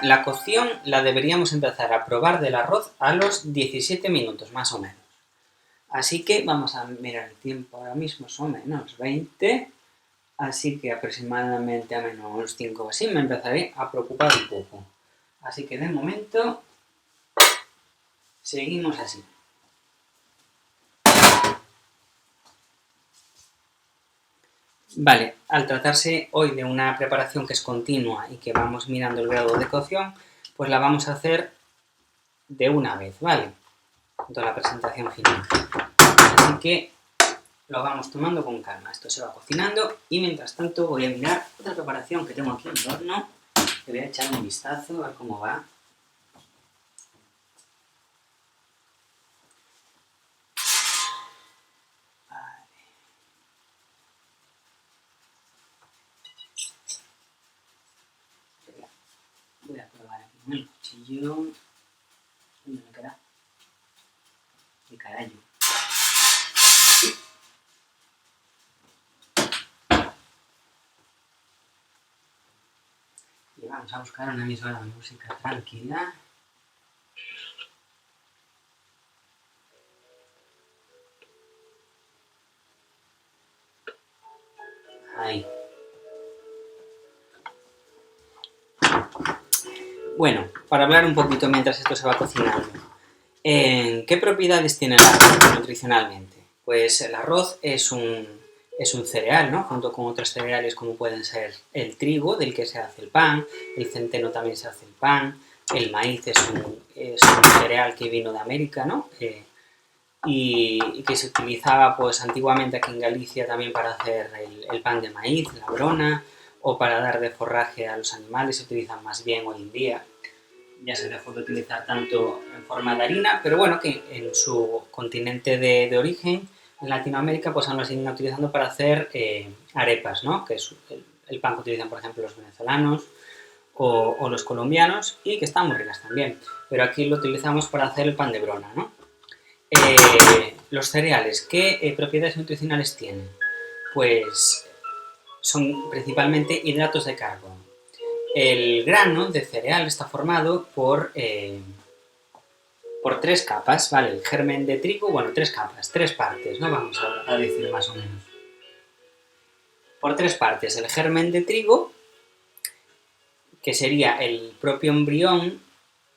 la cocción la deberíamos empezar a probar del arroz a los 17 minutos, más o menos. Así que vamos a mirar el tiempo ahora mismo, son menos 20, así que aproximadamente a menos 5 o así me empezaré a preocupar un poco. Así que de momento seguimos así. Vale, al tratarse hoy de una preparación que es continua y que vamos mirando el grado de cocción, pues la vamos a hacer de una vez, ¿vale? Toda la presentación final. Así que lo vamos tomando con calma. Esto se va cocinando y mientras tanto voy a mirar otra preparación que tengo aquí en el horno. Le voy a echar un vistazo a ver cómo va. Voy a probar aquí con el cuchillo. ¿Dónde me queda? De carajo. Y vamos a buscar una emisora de música tranquila. Ahí. Bueno, para hablar un poquito mientras esto se va cocinando. ¿Qué propiedades tiene el arroz nutricionalmente? Pues el arroz es un cereal, ¿no? Junto con otros cereales como pueden ser el trigo, del que se hace el pan, el centeno también se hace el pan, el maíz es un cereal que vino de América, ¿no? Y que se utilizaba pues antiguamente aquí en Galicia también para hacer el pan de maíz, la brona, o para dar de forraje a los animales, se utilizan más bien hoy en día. Ya se dejó de utilizar tanto en forma de harina, pero bueno, que en su continente de origen, en Latinoamérica, pues aún lo siguen utilizando para hacer arepas, ¿no? Que es el pan que utilizan, por ejemplo, los venezolanos o los colombianos, y que están muy ricas también. Pero aquí lo utilizamos para hacer el pan de brona, ¿no? Los cereales, ¿qué propiedades nutricionales tienen? Pues son principalmente hidratos de carbono. El grano de cereal está formado por 3 capas, ¿vale? El germen de trigo, bueno, 3 capas, 3 partes, ¿no? Vamos a decir más o menos. Por 3 partes, el germen de trigo, que sería el propio embrión.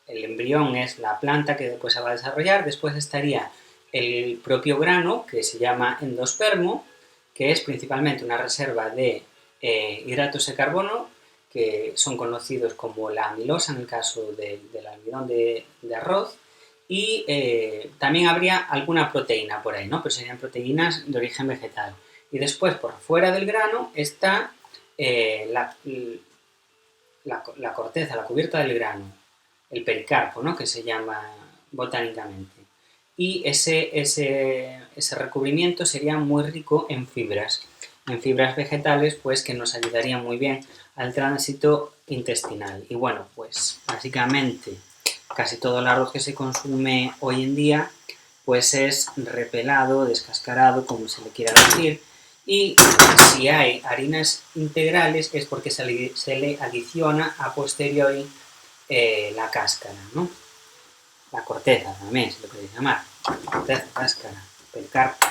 El embrión es la planta que después se va a desarrollar. Después estaría el propio grano, que se llama endospermo, que es principalmente una reserva de hidratos de carbono, que son conocidos como la amilosa en el caso del almidón de arroz, y también habría alguna proteína por ahí, ¿no? Pero serían proteínas de origen vegetal. Y después, por fuera del grano, está la corteza, la cubierta del grano, el pericarpo, ¿no? Que se llama botánicamente. Y ese recubrimiento sería muy rico en fibras vegetales, pues que nos ayudarían muy bien al tránsito intestinal. Y bueno, pues básicamente casi todo el arroz que se consume hoy en día pues es repelado, descascarado, como se le quiera decir, y si hay harinas integrales es porque se le adiciona a posteriori la cáscara, ¿no? La corteza también se le puede llamar. Corteza, cáscara, pericarpo.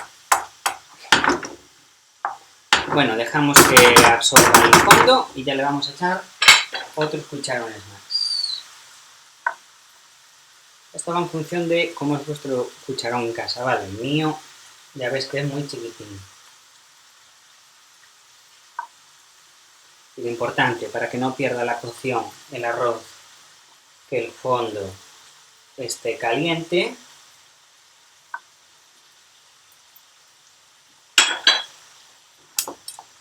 Bueno, dejamos que absorba el fondo y ya le vamos a echar otros cucharones más. Esto va en función de cómo es vuestro cucharón en casa, ¿vale? El mío ya ves que es muy chiquitín. Y lo importante, para que no pierda la cocción el arroz, que el fondo esté caliente.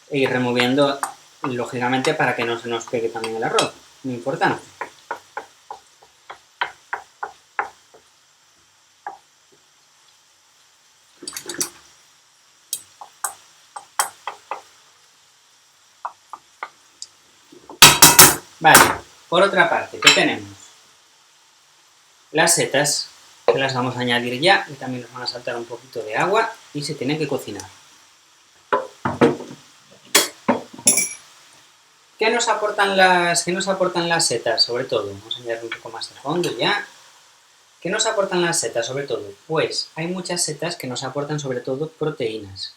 E ir removiendo, lógicamente, para que no se nos pegue también el arroz. Muy importante. Vale, por otra parte, ¿qué tenemos? Las setas, que las vamos a añadir ya, y también nos van a saltar un poquito de agua y se tienen que cocinar. ¿Qué nos aportan las setas, sobre todo? Vamos a mirar un poco más de fondo ya. ¿Qué nos aportan las setas, sobre todo? Pues hay muchas setas que nos aportan, sobre todo, proteínas.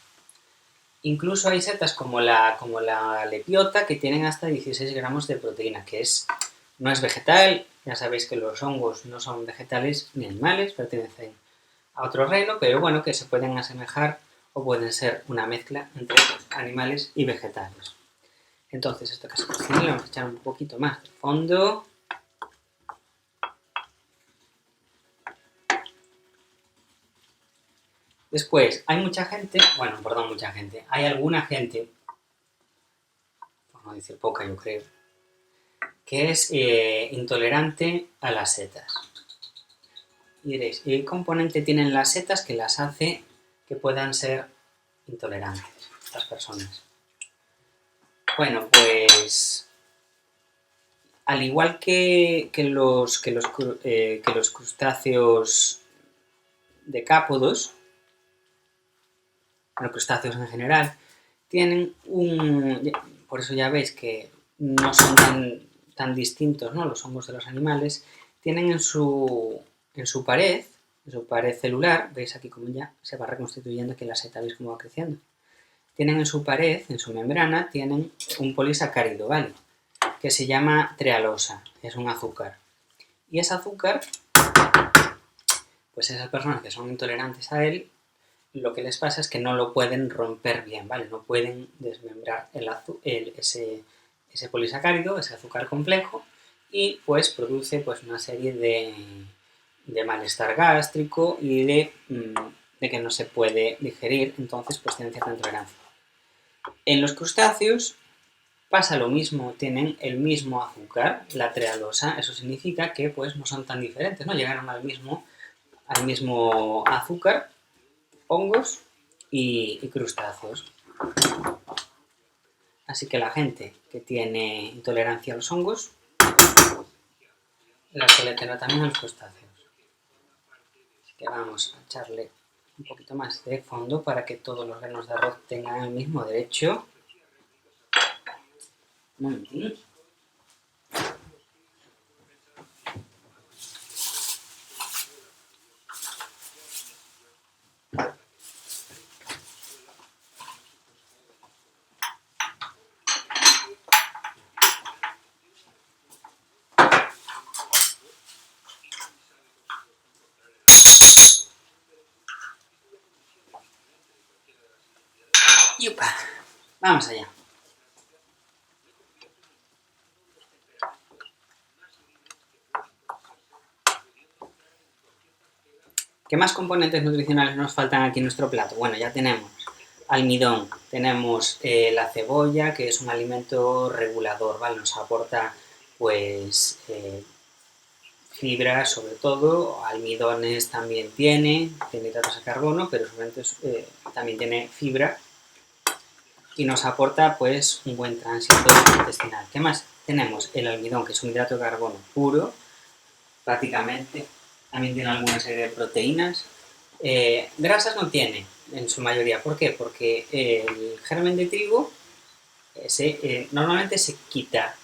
Incluso hay setas como la lepiota que tienen hasta 16 gramos de proteína, que no es vegetal. Ya sabéis que los hongos no son vegetales ni animales, pertenecen a otro reino, pero bueno, que se pueden asemejar o pueden ser una mezcla entre animales y vegetales. Entonces, esto que se cocina, le vamos a echar un poquito más de fondo. Después, hay mucha gente, hay alguna gente, por no decir poca yo creo, que es intolerante a las setas. Y diréis, ¿qué componente tienen las setas que las hace que puedan ser intolerantes estas personas? Bueno, pues al igual que los crustáceos decápodos, los crustáceos en general, tienen por eso ya veis que no son tan distintos, ¿no?, los hongos de los animales, tienen en su pared celular, veis aquí como ya se va reconstituyendo aquí la seta, veis cómo va creciendo. Tienen en su pared, en su membrana, tienen un polisacárido, ¿vale?, que se llama trealosa, es un azúcar. Y ese azúcar, pues esas personas que son intolerantes a él, lo que les pasa es que no lo pueden romper bien, ¿vale? No pueden desmembrar ese polisacárido, ese azúcar complejo, y pues produce pues una serie de malestar gástrico y de que no se puede digerir, entonces pues tienen cierta intolerancia. En los crustáceos pasa lo mismo, tienen el mismo azúcar, la trealosa, eso significa que pues no son tan diferentes, ¿no? Llegaron al mismo azúcar, hongos y crustáceos. Así que la gente que tiene intolerancia a los hongos la suele tener también a los crustáceos. Así que vamos a echarle un poquito más de fondo para que todos los granos de arroz tengan el mismo derecho. Muy bien. ¡Yupa! Vamos allá. ¿Qué más componentes nutricionales nos faltan aquí en nuestro plato? Bueno, ya tenemos almidón, tenemos la cebolla, que es un alimento regulador, ¿vale? Nos aporta, pues, fibra sobre todo, almidones también tiene hidratos de carbono, pero también tiene fibra y nos aporta, pues, un buen tránsito intestinal. ¿Qué más? Tenemos el almidón, que es un hidrato de carbono puro, prácticamente. También tiene alguna serie de proteínas. Grasas no tiene, en su mayoría. ¿Por qué? Porque el germen de trigo normalmente se quita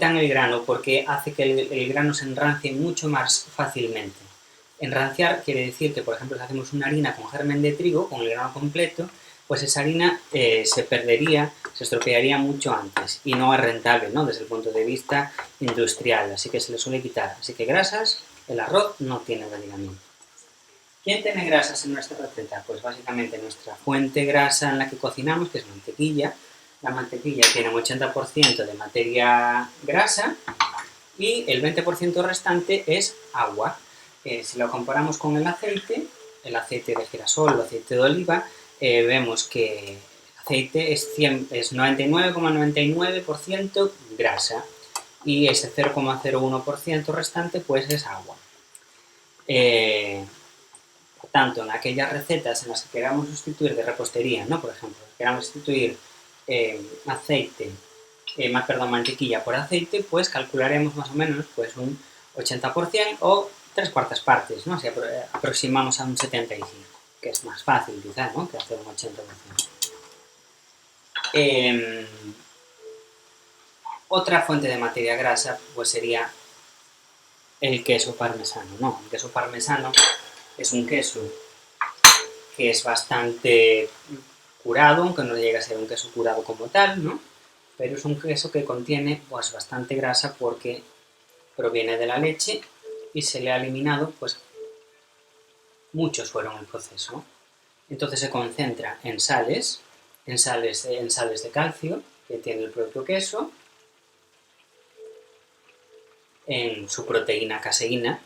en el grano porque hace que el grano se enrancie mucho más fácilmente. Enranciar quiere decir que, por ejemplo, si hacemos una harina con germen de trigo, con el grano completo, pues esa harina se perdería, se estropearía mucho antes y no es rentable, ¿no?, desde el punto de vista industrial, así que se le suele quitar. Así que grasas, el arroz no tiene prácticamente. ¿Quién tiene grasas en nuestra receta? Pues básicamente nuestra fuente grasa en la que cocinamos, que es mantequilla. La mantequilla tiene un 80% de materia grasa y el 20% restante es agua. Si lo comparamos con el aceite de girasol o aceite de oliva, vemos que el aceite es 99,99% grasa y ese 0,01% restante pues es agua. Por tanto, en aquellas recetas en las que queramos sustituir de repostería, ¿no?, por ejemplo, queramos sustituir mantequilla por aceite, pues calcularemos más o menos pues un 80% o 3/4 partes, ¿no? Si aproximamos a un 75%, que es más fácil quizás, ¿no?, que hacer un 80%. Otra fuente de materia grasa pues sería el queso parmesano, ¿no? El queso parmesano es un queso que es bastante curado, aunque no llega a ser un queso curado como tal, ¿no? Pero es un queso que contiene pues bastante grasa porque proviene de la leche y se le ha eliminado pues mucho suero en el proceso. Entonces se concentra en sales de calcio que tiene el propio queso, en su proteína caseína,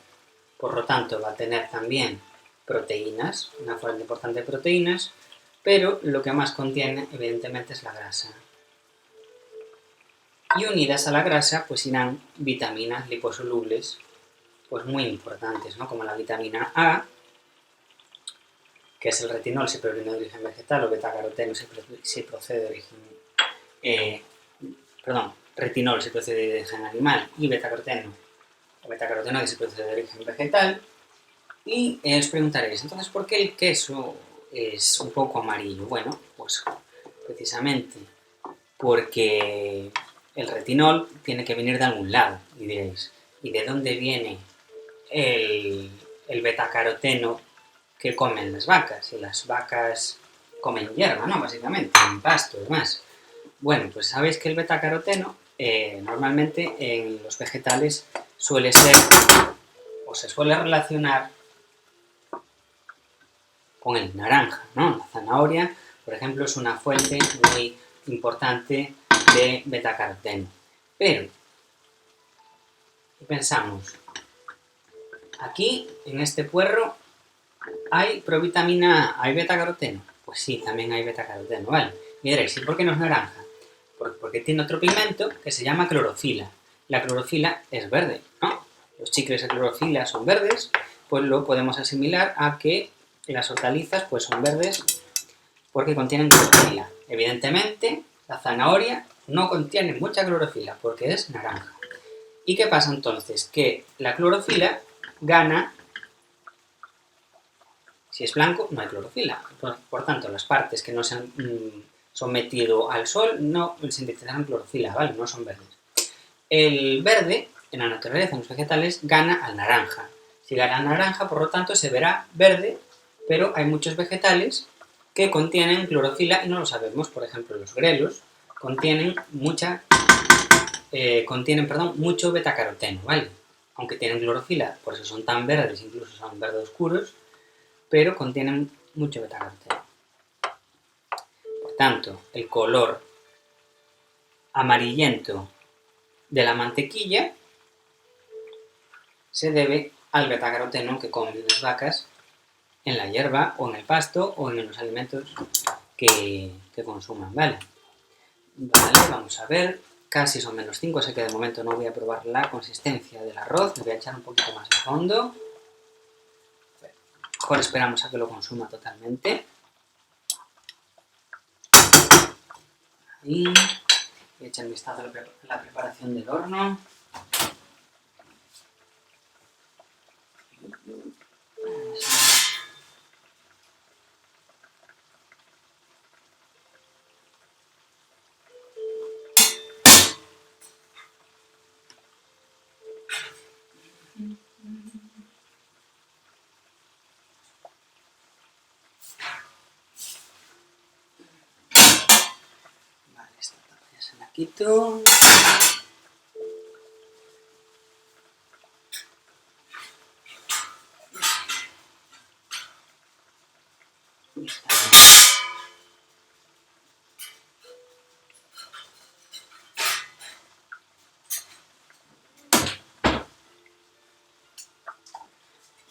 por lo tanto va a tener también proteínas, una fuente importante de proteínas, pero lo que más contiene evidentemente es la grasa. Y unidas a la grasa pues irán vitaminas liposolubles pues muy importantes, ¿no? Como la vitamina A, que es el retinol si proviene de origen vegetal, o betacaroteno si procede de origen... retinol si procede de origen animal y betacaroteno que si procede de origen vegetal. Y os preguntaréis, entonces, ¿por qué el queso es un poco amarillo? Bueno, pues precisamente porque el retinol tiene que venir de algún lado, y diréis, ¿y de dónde viene el betacaroteno que comen las vacas? Y las vacas comen hierba, ¿no? Básicamente, en pasto y demás. Bueno, pues sabéis que el betacaroteno normalmente en los vegetales suele ser o se suele relacionar con el naranja, ¿no? La zanahoria, por ejemplo, es una fuente muy importante de betacaroteno. Pero, pensamos, aquí en este puerro hay provitamina A, ¿hay betacaroteno? Pues sí, también hay betacaroteno, ¿vale? Y diréis, ¿y por qué no es naranja? Porque tiene otro pigmento que se llama clorofila. La clorofila es verde, ¿no? Los chicles de clorofila son verdes, pues lo podemos asimilar a que las hortalizas pues son verdes porque contienen clorofila. Evidentemente, la zanahoria no contiene mucha clorofila porque es naranja. ¿Y qué pasa entonces? Que la clorofila gana... Si es blanco, no hay clorofila. Por tanto, las partes que no se han sometido al sol no sintetizan clorofila, ¿vale? No son verdes. El verde, en la naturaleza, en los vegetales, gana al naranja. Si gana al naranja, por lo tanto, se verá verde, pero hay muchos vegetales que contienen clorofila y no lo sabemos. Por ejemplo, los grelos contienen mucho betacaroteno, ¿vale? Aunque tienen clorofila, por eso son tan verdes, incluso son verdes oscuros, pero contienen mucho betacaroteno. Por tanto, el color amarillento de la mantequilla se debe al betacaroteno que comen las vacas en la hierba o en el pasto o en los alimentos que consuman, ¿vale? Vale, vamos a ver, casi son -5, sé que de momento no voy a probar la consistencia del arroz, le voy a echar un poquito más de fondo. Mejor esperamos a que lo consuma totalmente. Ahí, voy a echar un vistazo a la preparación del horno. Vale, esta tapa ya se la quito.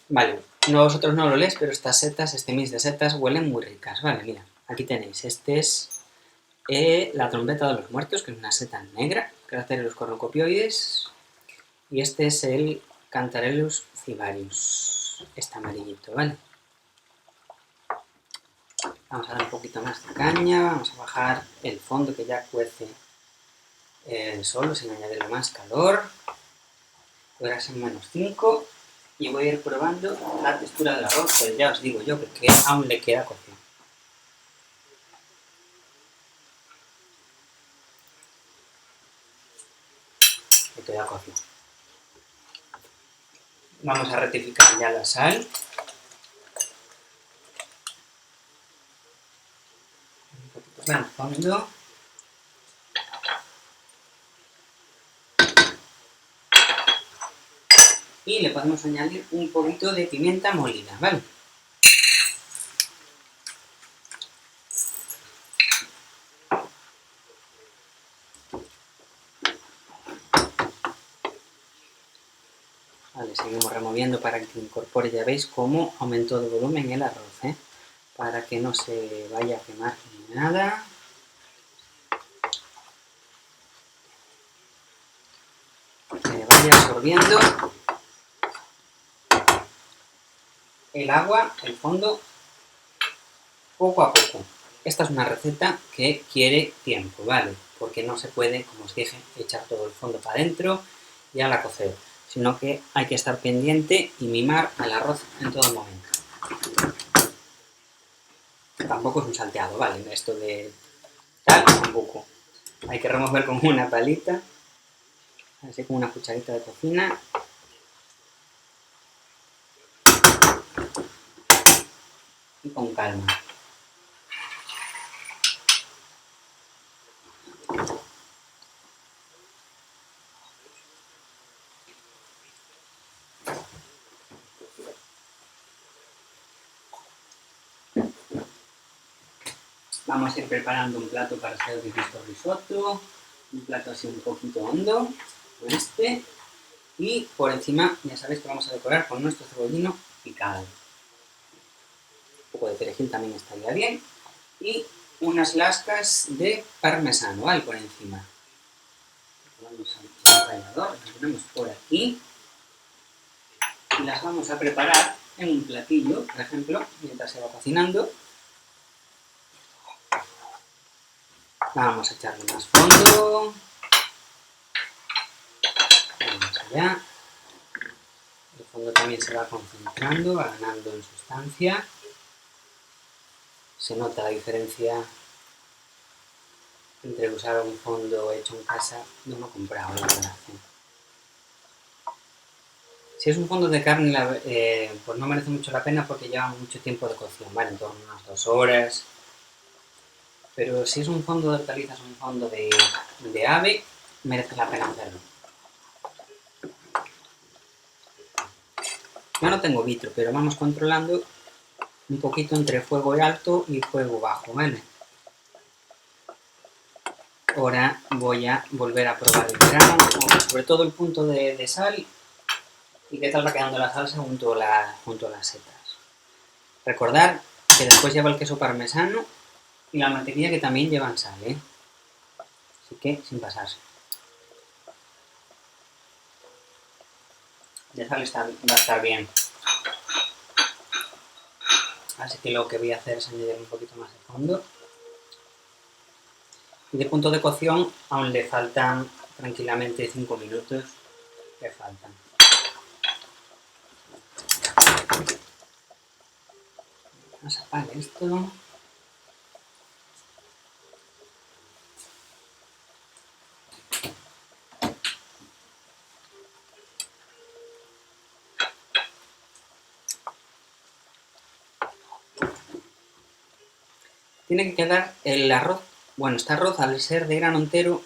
Vale, no, vosotros no lo leéis, pero estas setas, este mix de setas huelen muy ricas. Vale, mira, aquí tenéis, este es la trompeta de los muertos, que es una seta negra, Craterellus cornucopioides, y este es el Cantarellus cibarius, este amarillito, ¿vale? Vamos a dar un poquito más de caña, vamos a bajar el fondo que ya cuece solo, sin añadirle más calor. Ahora son -5 y voy a ir probando la textura del arroz, pero ya os digo yo que aún le queda cocción. ya coció. Vamos a rectificar ya la sal. Un poquito más al fondo. Y le podemos añadir un poquito de pimienta molida, ¿vale? Vale, seguimos removiendo para que incorpore, ya veis cómo aumentó de volumen el arroz, ¿eh? Para que no se vaya a quemar ni nada. Que vaya absorbiendo el agua, el fondo, poco a poco. Esta es una receta que quiere tiempo, ¿vale? Porque no se puede, como os dije, echar todo el fondo para adentro y a la cocer, sino que hay que estar pendiente y mimar al arroz en todo momento. Tampoco es un salteado, ¿vale? Esto de tal, tampoco. Hay que remover con una palita, así con una cucharita de cocina. Y con calma. Vamos a ir preparando un plato para hacer el risotto, un plato así un poquito hondo, como este, y por encima ya sabéis que vamos a decorar con nuestro cebollino picado. Un poco de perejil también estaría bien, y unas lascas de parmesano, ¿vale? Por encima. Vamos al rallador, las ponemos por aquí, y las vamos a preparar en un platillo, por ejemplo, mientras se va cocinando. Vamos a echarle más fondo. Vamos allá. El fondo también se va concentrando, va ganando en sustancia. Se nota la diferencia entre usar un fondo hecho en casa y uno comprado, la verdad. Si es un fondo de carne, pues no merece mucho la pena porque lleva mucho tiempo de cocción, ¿vale? En torno a unas 2 horas. Pero si es un fondo de hortalizas, un fondo de ave, merece la pena hacerlo. Yo no tengo vitro, pero vamos controlando un poquito entre fuego alto y fuego bajo, ¿vale? Ahora voy a volver a probar el grano, sobre todo el punto de sal y qué tal va quedando la salsa junto a las setas. Recordad que después lleva el queso parmesano y la mantequilla que también llevan sal, ¿eh? Así que sin pasarse. De sal va a estar bien. Así que lo que voy a hacer es añadir un poquito más de fondo. Y de punto de cocción aún le faltan tranquilamente 5 minutos. Le faltan. Vamos a apagar esto. Tiene que quedar el arroz, bueno, este arroz al ser de grano entero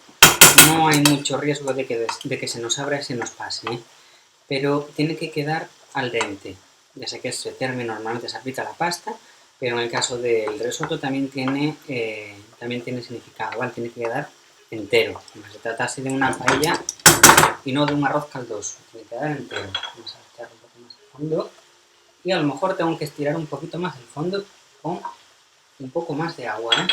no hay mucho riesgo de que se nos abra y se nos pase, ¿eh? Pero tiene que quedar al dente. Ya sé que ese término normalmente se aplica a la pasta, pero en el caso del risotto también tiene significado, ¿vale? Tiene que quedar entero, como si se tratase de una paella y no de un arroz caldoso, tiene que quedar entero. Vamos a echar un poco más al fondo y a lo mejor tengo que estirar un poquito más el fondo con un poco más de agua, ¿eh?